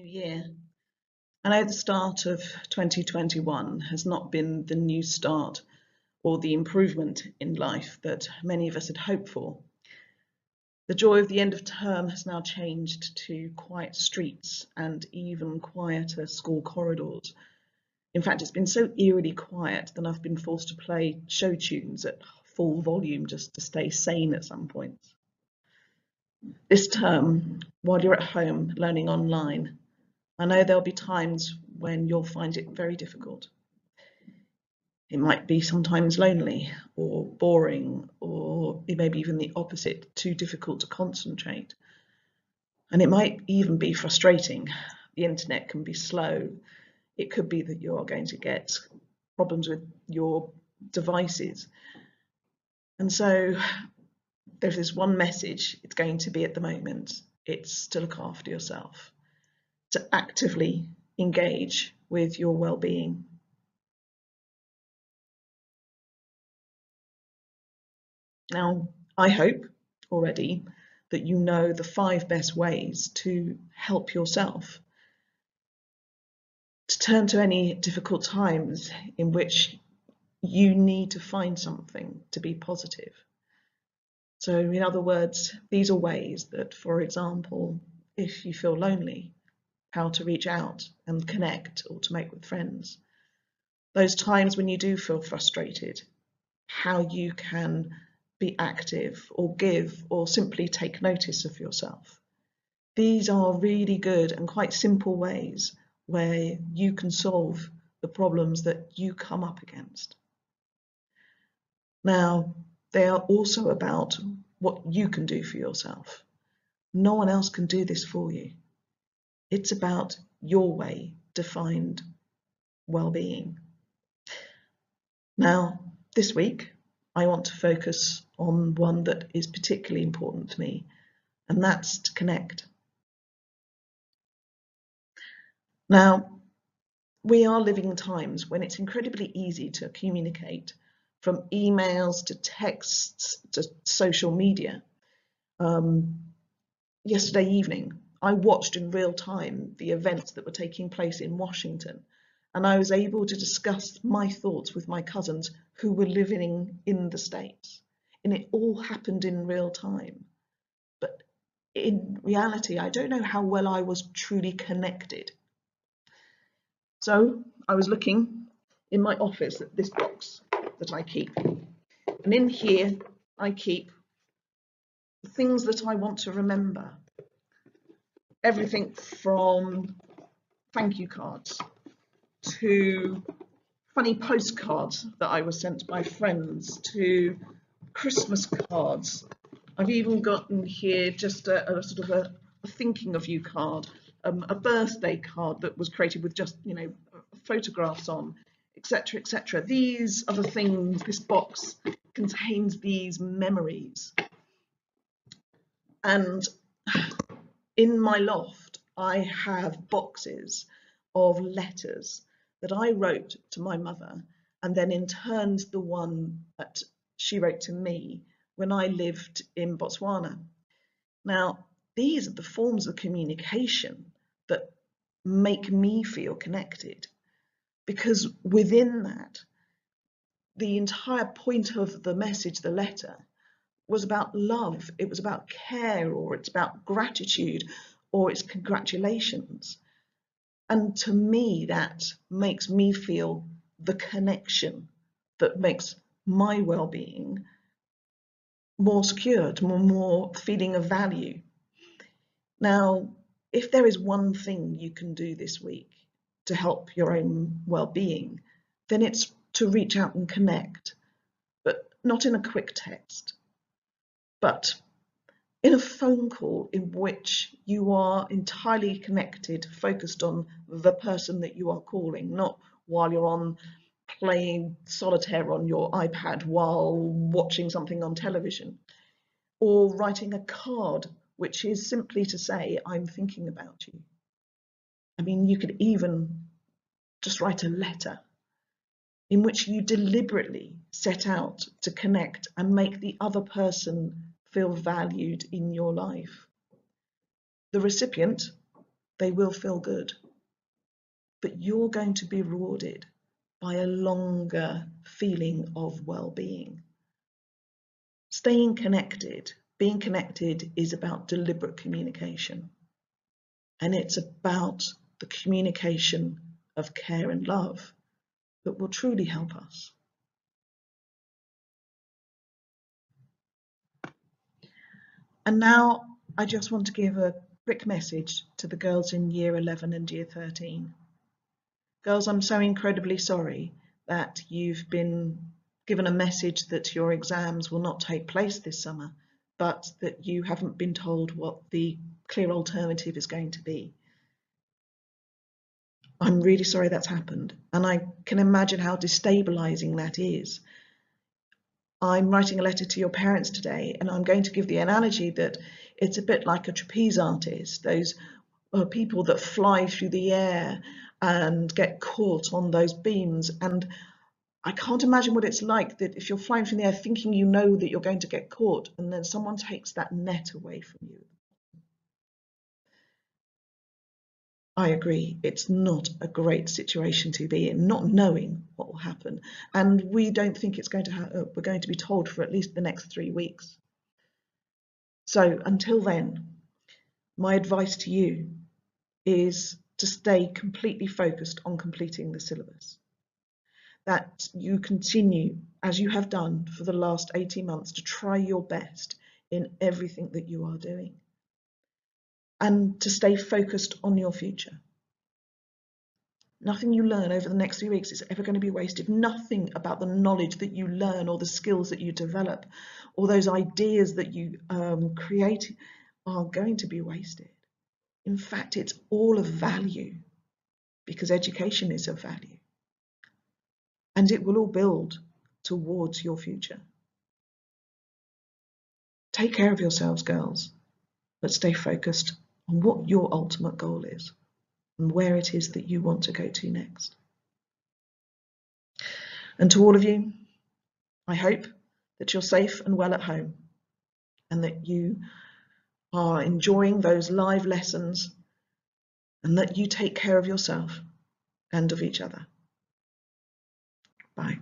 year. I know the start of 2021 has not been the new start or the improvement in life that many of us had hoped for. The joy of the end of term has now changed to quiet streets and even quieter school corridors. In fact, it's been so eerily quiet that I've been forced to play show tunes at full volume just to stay sane at some points. This term, while you're at home learning online, I know there'll be times when you'll find it very difficult. It might be sometimes lonely or boring, or it may be even the opposite, too difficult to concentrate. And it might even be frustrating. The internet can be slow. It could be that you're going to get problems with your devices. And so there's this one message it's going to be at the moment. It's to look after yourself, to actively engage with your well-being. Now, I hope already that you know the 5 best ways to help yourself, to turn to any difficult times in which you need to find something to be positive. So in other words, these are ways that, for example, if you feel lonely, how to reach out and connect or to make with friends. Those times when you do feel frustrated, how you can be active or give or simply take notice of yourself. These are really good and quite simple ways where you can solve the problems that you come up against. Now, they are also about what you can do for yourself. No one else can do this for you. It's about your way to find well-being. Now, this week, I want to focus on one that is particularly important to me, and that's to connect. Now, we are living in times when it's incredibly easy to communicate, from emails to texts to social media. Yesterday evening, I watched in real time the events that were taking place in Washington, and I was able to discuss my thoughts with my cousins who were living in the States. And it all happened in real time. But in reality, I don't know how well I was truly connected. So I was looking in my office at this box that I keep. And in here, I keep the things that I want to remember. Everything from thank you cards to funny postcards that I was sent by friends, to Christmas cards. I've even gotten here just a sort of a thinking of you card, a birthday card that was created with just, photographs on, etc., etc. These are the things, this box contains these memories. And in my loft, I have boxes of letters that I wrote to my mother, and then in turn the one that she wrote to me when I lived in Botswana. Now, these are the forms of communication that make me feel connected, because within that, the entire point of the message, the letter, was about love, it was about care, or it's about gratitude, or it's congratulations. And to me, that makes me feel the connection that makes my well-being more secured, more feeling of value. Now, if there is one thing you can do this week to help your own well-being, then it's to reach out and connect, but not in a quick text, but in a phone call in which you are entirely connected, focused on the person that you are calling, not while you're on playing solitaire on your iPad while watching something on television, or writing a card which is simply to say, I'm thinking about you. I mean, you could even just write a letter in which you deliberately set out to connect and make the other person feel valued in your life. The recipient they will feel good, but you're going to be rewarded by a longer feeling of well-being. Staying connected, being connected is about deliberate communication, and it's about the communication of care and love that will truly help us. And now I just want to give a quick message to the girls in year 11 and year 13. Girls, I'm so incredibly sorry that you've been given a message that your exams will not take place this summer, but that you haven't been told what the clear alternative is going to be. I'm really sorry that's happened, and I can imagine how destabilizing that is. I'm writing a letter to your parents today, and I'm going to give the analogy that it's a bit like a trapeze artist, those people that fly through the air and get caught on those beams. And I can't imagine what it's like that if you're flying through the air thinking you know that you're going to get caught, and then someone takes that net away from you. I agree, it's not a great situation to be in, not knowing what will happen. And we don't think it's going to happen. We're going to be told for at least the next 3 weeks. So until then, my advice to you is to stay completely focused on completing the syllabus. That you continue, as you have done for the last 18 months, to try your best in everything that you are doing. And to stay focused on your future. Nothing you learn over the next 3 weeks is ever going to be wasted. Nothing about the knowledge that you learn or the skills that you develop or those ideas that you create are going to be wasted. In fact, it's all of value because education is of value. And it will all build towards your future. Take care of yourselves, girls, but stay focused on what your ultimate goal is and where it is that you want to go to next. And to all of you, I hope that you're safe and well at home and that you are enjoying those live lessons and that you take care of yourself and of each other. Bye.